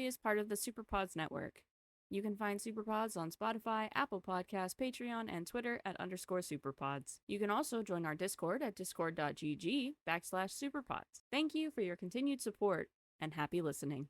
Quigley is part of the SuperPods network. You can find SuperPods on Spotify, Apple Podcasts, Patreon, and Twitter at _SuperPods. You can also join our Discord at discord.gg/SuperPods. Thank you for your continued support, and happy listening.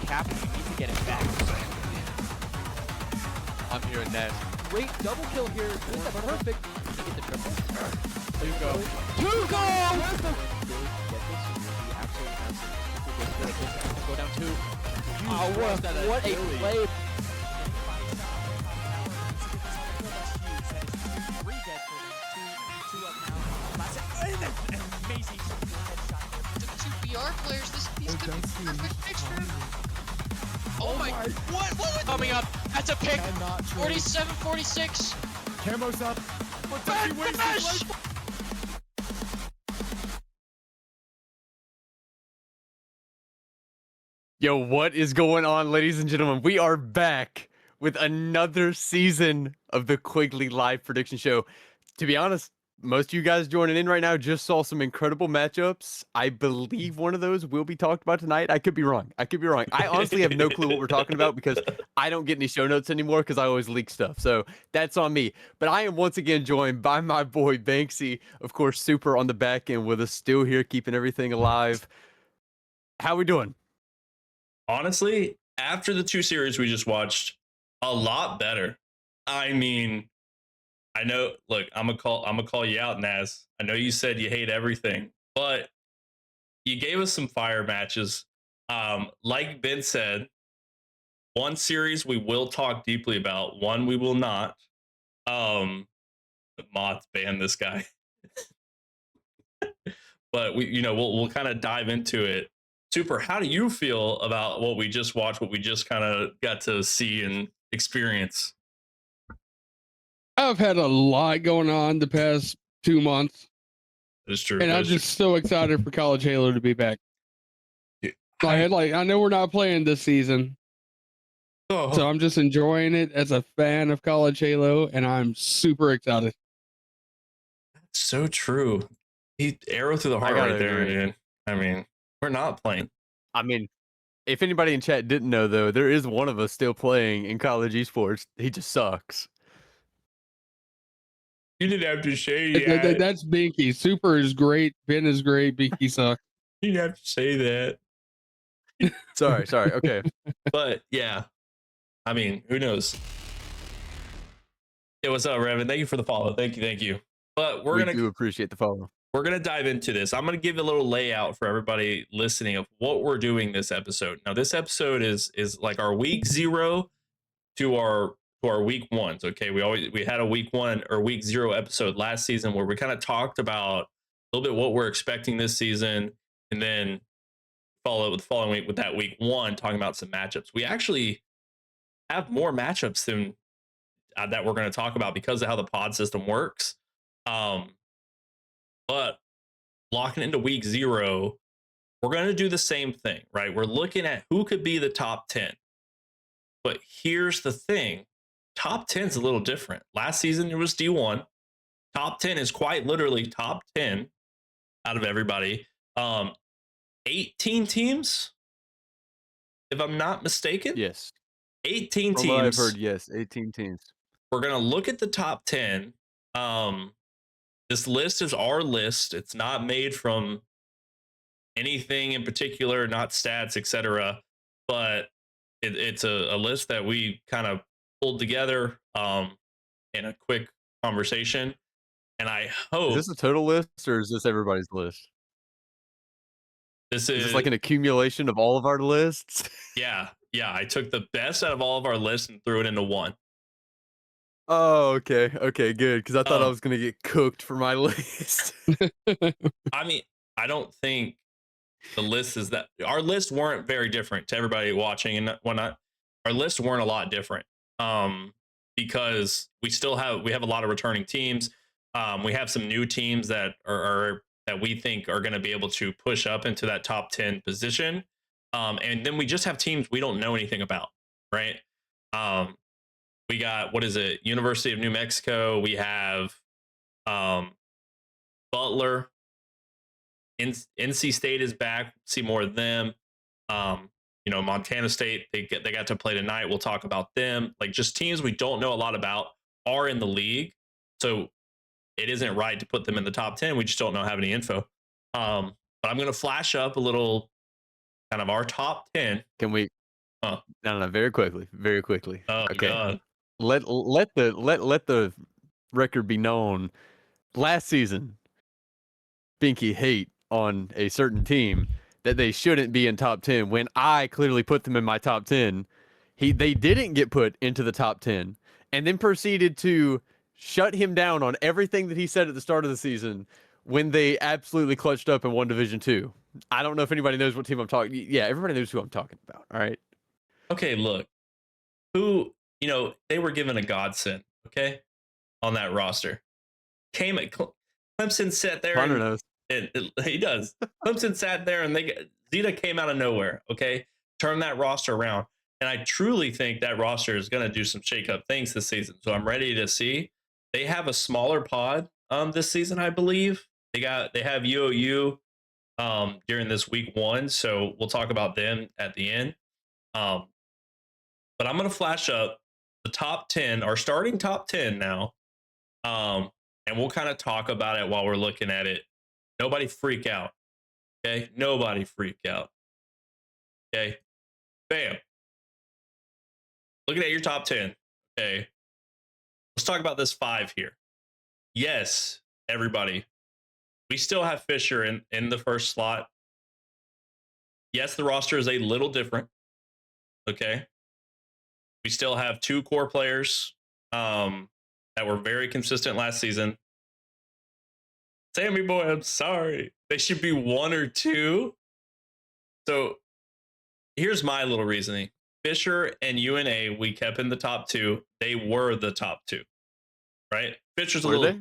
Cap, you need to get it back. I'm here in net. Great double kill here. This is perfect. Did you get the triple? There you go. Two goals! Get this, he actually has some go down two. Oh, what a play. Amazing headshot there. The two BR players, this could be a perfect mixture. Oh my, what was coming up? That's a pick. 47-46. Camo's up. But does he waste his life? Yo, what is going on, ladies and gentlemen? We are back with another season of the Quigley Live Prediction Show. To be honest, most of you guys joining in right now just saw some incredible matchups. I believe one of those will be talked about tonight. I could be wrong. I honestly have no clue what we're talking about because I don't get any show notes anymore because I always leak stuff. So that's on me. But I am once again joined by my boy Banksy, of course, Super on the back end with us, still here keeping everything alive. How we doing? Honestly, after the two series we just watched, a lot better. I mean, I know, look, I'm gonna call you out, Naz. I know you said you hate everything, but you gave us some fire matches. Like Ben said, one series we will talk deeply about, one we will not. The mods banned this guy. But we'll kind of dive into it. Super, how do you feel about what we just watched, what we just kind of got to see and experience? I've had a lot going on the past 2 months. That's true. And I'm just so excited for College Halo to be back. Yeah. I know we're not playing this season. So I'm just enjoying it as a fan of College Halo, and I'm super excited. That's so true. Arrow through the heart right there, man. I mean, we're not playing. I mean, if anybody in chat didn't know, though, there is one of us still playing in college esports. He just sucks. You didn't have to say that. That's Binky. Super is great. Ben is great. Binky sucks. You didn't have to say that. Sorry. Okay. But yeah, I mean, who knows? Hey, what's up, Revan? Thank you for the follow. Thank you. But we do appreciate the follow. We're gonna dive into this. I'm gonna give a little layout for everybody listening of what we're doing this episode. Now, this episode is like our week 0 to our week 1s. Okay, we had a week 1 or week 0 episode last season where we kind of talked about a little bit what we're expecting this season, and then follow with the following week with that week 1 talking about some matchups. We actually have more matchups than that we're going to talk about because of how the pod system works. But locking into week 0, we're going to do the same thing, right? We're looking at who could be the top 10. But here's the thing. Top 10 is a little different. Last season, it was D1. Top 10 is quite literally top 10 out of everybody. 18 teams, if I'm not mistaken. Yes. 18 From teams. what I've heard, yes, 18 teams. We're going to look at the top 10. This list is our list. It's not made from anything in particular, not stats, etc. But it's a list that we kind of pulled together in a quick conversation. And I hope... Is this a total list or is this everybody's list? Is this like an accumulation of all of our lists? Yeah. I took the best out of all of our lists and threw it into one. Oh, okay, good. Because I thought I was gonna get cooked for my list. I mean, I don't think the list is that. Our lists weren't very different to everybody watching and whatnot. Our lists weren't a lot different, because we have a lot of returning teams. We have some new teams that are that we think are going to be able to push up into that top 10 position. And then we just have teams we don't know anything about, right? We got, what is it? University of New Mexico. We have Butler. NC State is back. See more of them. Montana State, they got to play tonight. We'll talk about them. Like, just teams we don't know a lot about are in the league. So it isn't right to put them in the top 10. We just don't have any info. But I'm going to flash up a little kind of our top 10. Can we? Oh. No, very quickly. Oh, okay. God. Let the record be known. Last season, Binky hate on a certain team that they shouldn't be in top 10 when I clearly put them in my top 10. They didn't get put into the top 10 and then proceeded to shut him down on everything that he said at the start of the season when they absolutely clutched up and won Division 2. I don't know if anybody knows what team I'm talking. Yeah, everybody knows who I'm talking about. All right. Okay, look. They were given a godsend, okay, on that roster. Clemson sat there. Hunter knows. He does. Clemson sat there and Zeta came out of nowhere, okay? Turned that roster around. And I truly think that roster is going to do some shake-up things this season. So I'm ready to see. They have a smaller pod this season, I believe. They have UOU during this week 1, so we'll talk about them at the end. But I'm going to flash up the top 10, our starting top 10 now. And we'll kind of talk about it while we're looking at it. Nobody freak out. Okay? Nobody freak out. Okay? Bam. Looking at your top 10. Okay. Let's talk about this 5 here. Yes, everybody. We still have Fisher in the first slot. Yes, the roster is a little different. Okay. We still have 2 core players that were very consistent last season. Sammy boy, I'm sorry. They should be 1 or 2. So here's my little reasoning. Fisher and UNA, we kept in the top 2. They were the top 2, right? Fisher's Were they?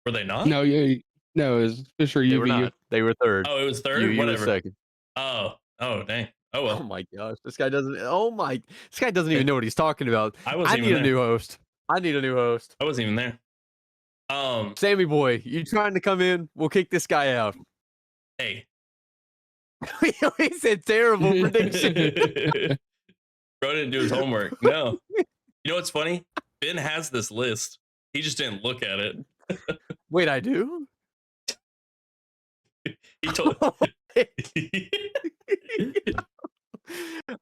Were they not? No, it was Fisher They were UVU. not. They were third. Oh, it was third. UU was Whatever. second. Oh, dang. Oh well. Oh my gosh, this guy doesn't. This guy doesn't even know what he's talking about. I need a new host. I need a new host. I wasn't even there. Sammy boy, you trying to come in? We'll kick this guy out. Hey. He said terrible prediction. Bro didn't do his homework. No. You know what's funny? Ben has this list. He just didn't look at it. Wait, I do? He told.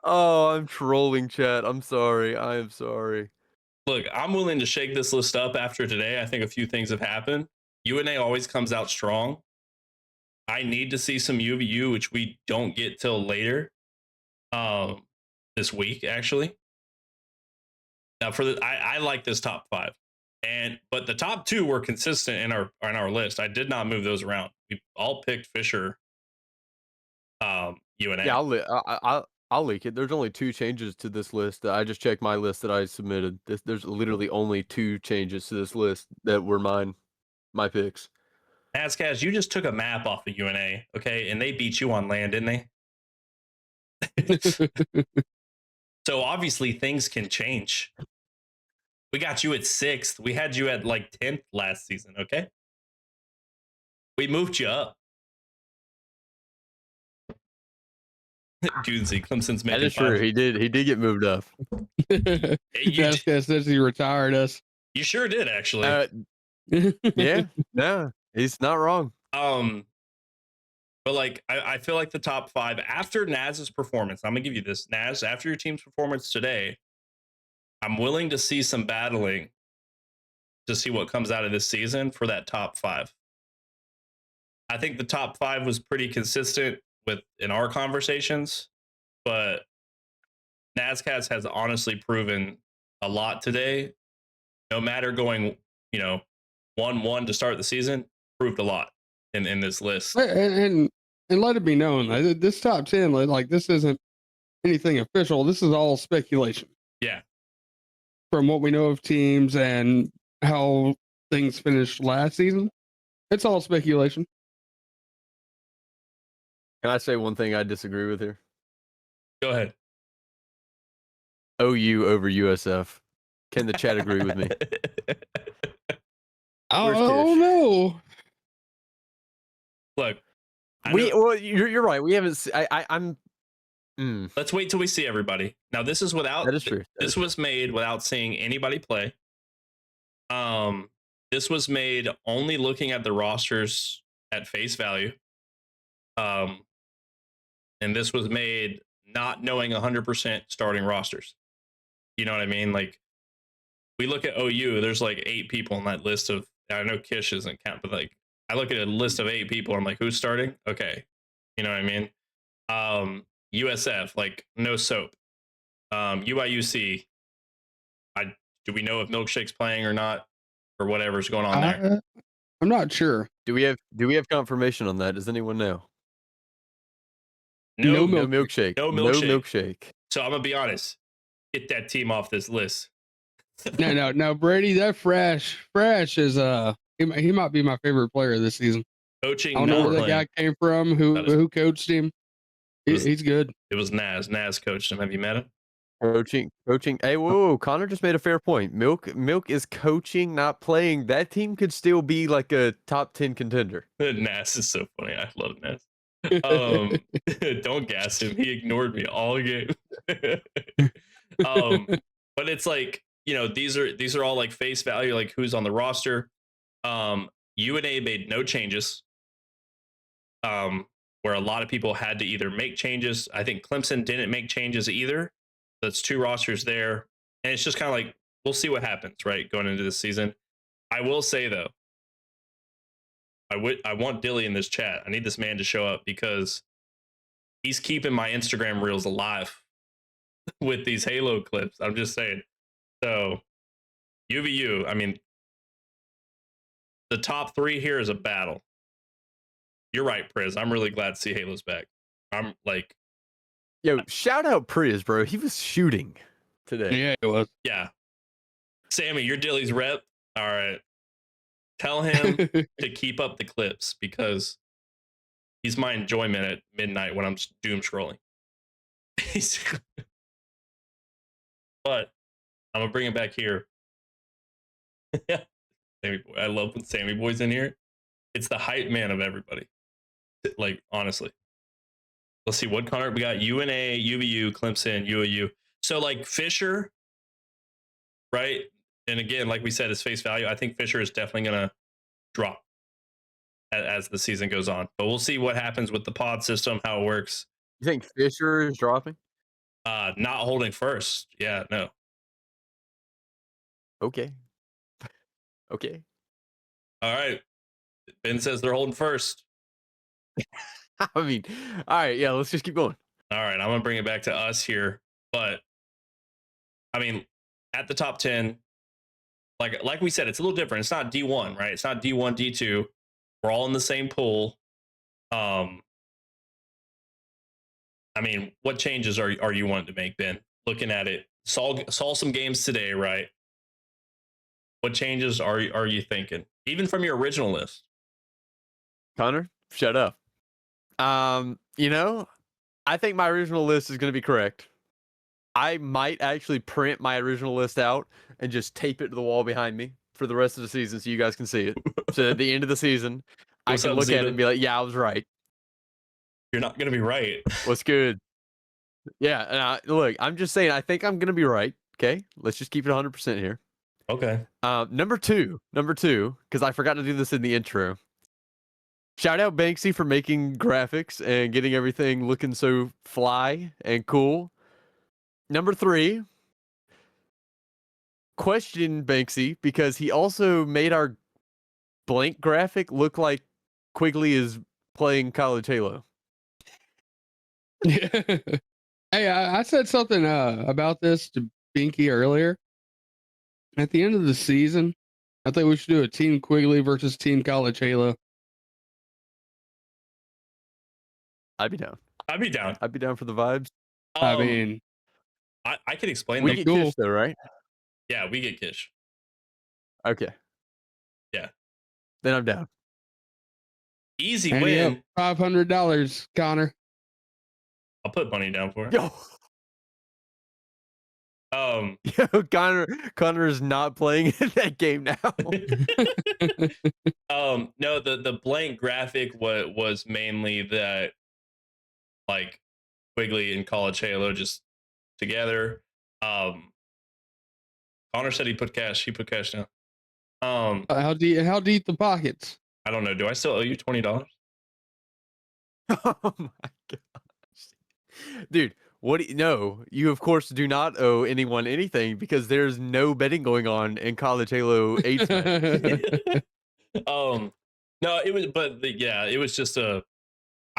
Oh, I'm trolling, chat. I'm sorry. I am sorry. Look, I'm willing to shake this list up after today. I think a few things have happened. UNA always comes out strong. I need to see some UVU, which we don't get till later this week, actually. Now, I like this top 5, but the top 2 were consistent in our list. I did not move those around. We all picked Fisher. UNA. Yeah, I'll leak it. There's only 2 changes to this list. I just checked my list that I submitted. There's literally only 2 changes to this list that were my picks. Azkaz, you just took a map off of UNA, okay? And they beat you on land, didn't they? So obviously things can change. We got you at 6th. We had you at like 10th last season, okay? We moved you up. Goonsy, Clemson's making That is true. He did get moved up. Jessica says he retired us. You sure did, actually. Yeah, no, he's not wrong. But like, I feel like the top 5 after Naz's performance. I'm gonna give you this, Naz. After your team's performance today, I'm willing to see some battling to see what comes out of this season for that top 5. I think the top 5 was pretty consistent in our conversations, but Nazcats has honestly proven a lot today. No matter going, 1-1 to start the season, proved a lot in this list. And let it be known, this top 10, like this isn't anything official. This is all speculation. Yeah. From what we know of teams and how things finished last season. It's all speculation. Can I say one thing I disagree with here? Go ahead. OU over USF. Can the chat agree with me? Where's Oh Kish? no! Look, I know- Well, you're right. We haven't. I'm. let's wait till we see everybody. Now, this is without. That is true. This was made without seeing anybody play. This was made only looking at the rosters at face value. And this was made not knowing 100% starting rosters. You know what I mean? Like, we look at OU, there's like 8 people on that list of, I know Kish doesn't count, but like, I look at a list of 8 people, I'm like, who's starting? Okay. You know what I mean? USF, like, no soap. UIUC, do we know if Milkshake's playing or not? Or whatever's going on there? I'm not sure. Do we have confirmation on that? Does anyone know? No No milkshake. No No milkshake. milkshake. So I'm gonna be honest. Get that team off this list. No, Brady. That Fresh is he might be my favorite player this season. Coaching. I don't know not where that playing. guy came from. Who coached him? He's good. It was Naz. Naz coached him. Have you met him? Coaching. Hey, whoa! Connor just made a fair point. Milk is coaching, not playing. That team could still be like a top 10 contender. Naz is so funny. I love Naz. Don't gas him. He ignored me all game. But it's like, you know, these are all like face value, like who's on the roster. UNA made no changes. Where a lot of people had to either make changes. I think Clemson didn't make changes either. That's 2 rosters there. And it's just kind of like, we'll see what happens, right? Going into this season. I will say though, I want Dilly in this chat. I need this man to show up because he's keeping my Instagram reels alive with these Halo clips. I'm just saying. So UVU, I mean, the top 3 here is a battle. You're right, Priz. I'm really glad to see Halo's back. I'm like, Yo, shout out Priz, bro. He was shooting today. Yeah, it was. yeah. Sammy, you're Dilly's rep. All right. Tell him to keep up the clips because he's my enjoyment at midnight when I'm doom scrolling. But I'm gonna bring him back here. Sammy Boy. I love when Sammy Boy's in here. It's the hype man of everybody. Like, honestly. Let's see what Connor we got. UNA, UVU, Clemson, UAU. So like Fisher, right? And again, like we said, his face value. I think Fisher is definitely gonna drop as the season goes on. But we'll see what happens with the pod system, how it works. You think Fisher is dropping? Not holding first. Yeah, no. Okay. Okay. All right. Ben says they're holding first. I mean, all right, yeah, let's just keep going. All right, I'm gonna bring it back to us here. But I mean, at the top 10, like we said, it's a little different. It's not D1, right? It's not D1, D2. We're all in the same pool. I mean, what changes are you wanting to make, Ben? Looking at it, saw some games today, right? What changes are you thinking? Even from your original list. Connor, shut up. You know, I think my original list is going to be correct. I might actually print my original list out and just tape it to the wall behind me for the rest of the season so you guys can see it. So at the end of the season, I What's can up, look at Zeta? it and be like, yeah, I was right. You're not gonna be right. What's good? Yeah, and look, I'm just saying, I think I'm going to be right. Okay, let's just keep it 100% here. Okay. Number two, because I forgot to do this in the intro. Shout out Banksy for making graphics and getting everything looking so fly and cool. Number 3, question Banksy because he also made our blank graphic look like Quigley is playing College Halo. Hey, I said something about this to Binky earlier. At the end of the season, I think we should do a Team Quigley versus Team College Halo. I'd be down. I'd be down. I'd be down for the vibes. I mean, I can explain We that. get cool. Kish though, right? Yeah, we get Kish. Okay. Then I'm down. Easy Handy up, win. $500, Connor. I'll put money down for it. Yo, yo, Connor is not playing in that game now. No, the blank graphic was mainly that, like, Quigley and College Halo just together. Connor said he put cash down. How deep the pockets? I don't know. Do I still owe you $20? Oh my gosh, dude! No, you of course do not owe anyone anything because there's no betting going on in College Halo 8. No, it was, but it was just I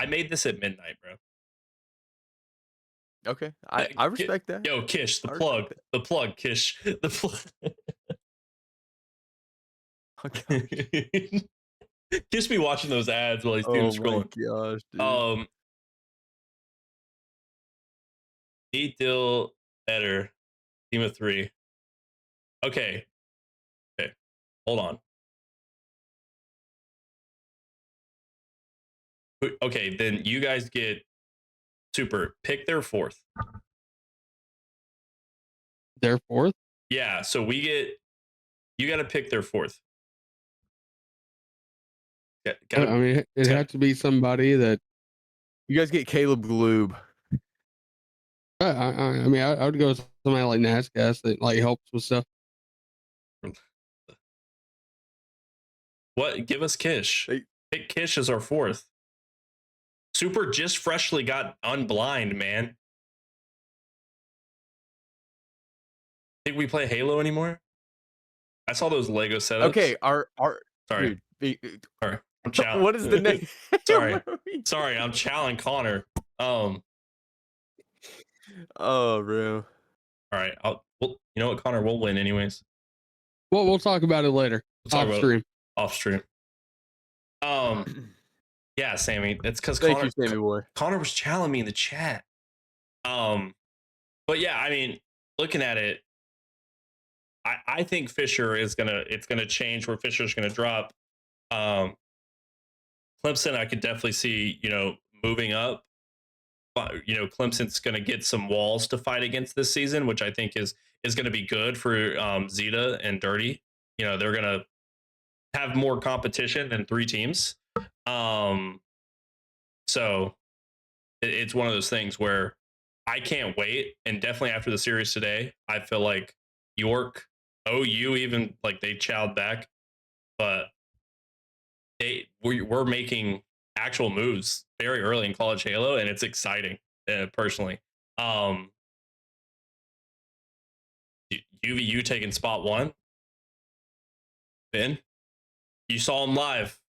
made this at midnight, bro. Okay, I respect that. Yo, Kish, the I plug, respect Kish, the plug. Okay. Kish be watching those ads while he's doing scrolling. Oh my gosh, dude. Eat deal better. Team of 3. Okay. Hold on. Okay, then you guys get super. Pick their 4th. Their 4th? Yeah, so you got to pick their 4th. I mean, it had to be somebody that. You guys get Caleb Gloob. I mean, I would go with somebody like NASCAS that like helps with stuff. What? Give us Kish. Pick Kish as our 4th. Super just freshly got unblind, man. Think we play Halo anymore? I saw those Lego setups. Okay, our sorry. Dude, Sorry. I'm challenging. What is the name? Sorry, I'm challenging Connor. Oh, bro. All right. You know what, Connor? We'll win anyways. Well, we'll talk about it later. Off stream. Yeah, Sammy. It's because Thank you, Sammy boy. Connor was challenging me in the chat. But yeah, I mean, looking at it, I think Fisher it's gonna change where Fisher's gonna drop. Clemson, I could definitely see, moving up. But, Clemson's gonna get some walls to fight against this season, which I think is gonna be good for Zeta and Dirty. They're gonna have more competition than 3 teams. So it's one of those things where I can't wait. And definitely after the series today, I feel like York, OU, even like they chowed back, but we're making actual moves very early in College Halo, and it's exciting, personally. UVU taking spot 1. Ben, you saw him live.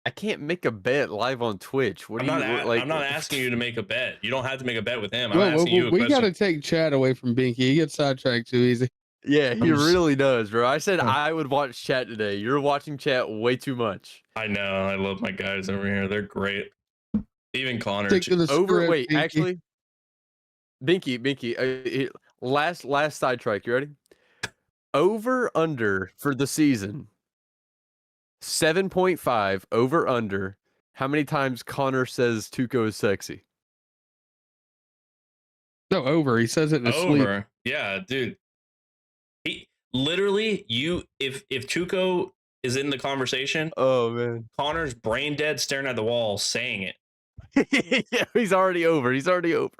I can't make a bet live on Twitch. I'm not asking you to make a bet. You don't have to make a bet with him. I'm asking you a we question. got to take Chad away from Binky. He gets sidetracked too easy. Yeah, he really does, bro. I said I would watch chat today. You're watching chat way too much. I know. I love my guys over here. They're great. Even Connor. Wait, Binky. Actually, Binky. Last sidetrack. You ready? Over under for the season. 7.5 over under. How many times Connor says Tuco is sexy? No, over. He says it in his sleep. Yeah, dude. He literally, if Tuco is in the conversation, oh man, Connor's brain dead, staring at the wall, saying it. Yeah, he's already over. Look at him.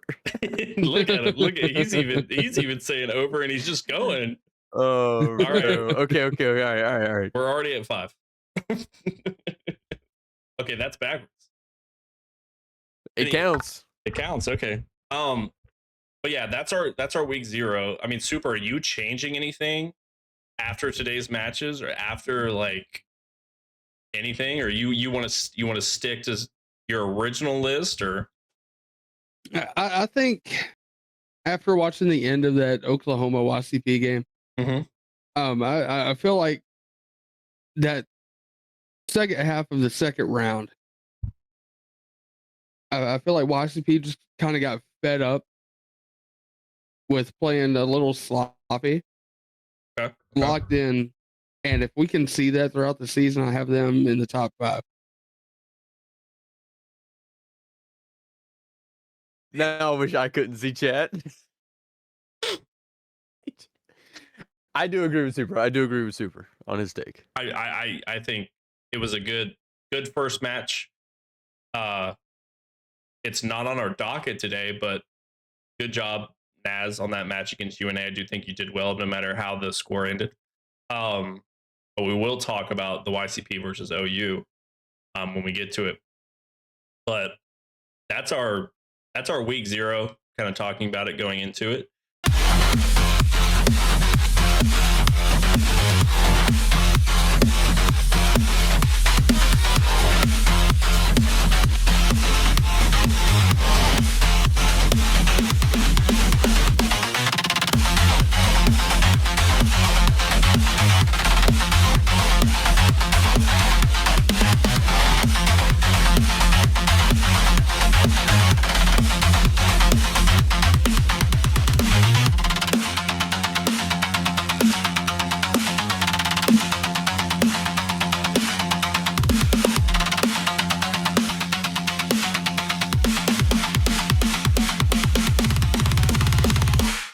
He's even saying over, and he's just going. Oh, all right. Okay. All right. We're already at 5. Okay, that's backwards. It counts. Okay. But yeah, that's our week 0. I mean, Super, are you changing anything after today's matches, or after like anything, or you want to stick to your original list? Or I think after watching the end of that Oklahoma YCP game, I feel like that second half of the second round, I feel like YCP just kind of got fed up with playing a little sloppy. Okay. Locked in And if we can see that throughout the season, I have them in the top 5. Now I wish I couldn't see chat. I do agree with Super. I do agree with Super on his take. I think it was a good first match. It's not on our docket today, but good job, Naz, on that match against UNA. I do think you did well, no matter how the score ended. But we will talk about the YCP versus OU when we get to it. But that's our week 0, kind of talking about it going into it.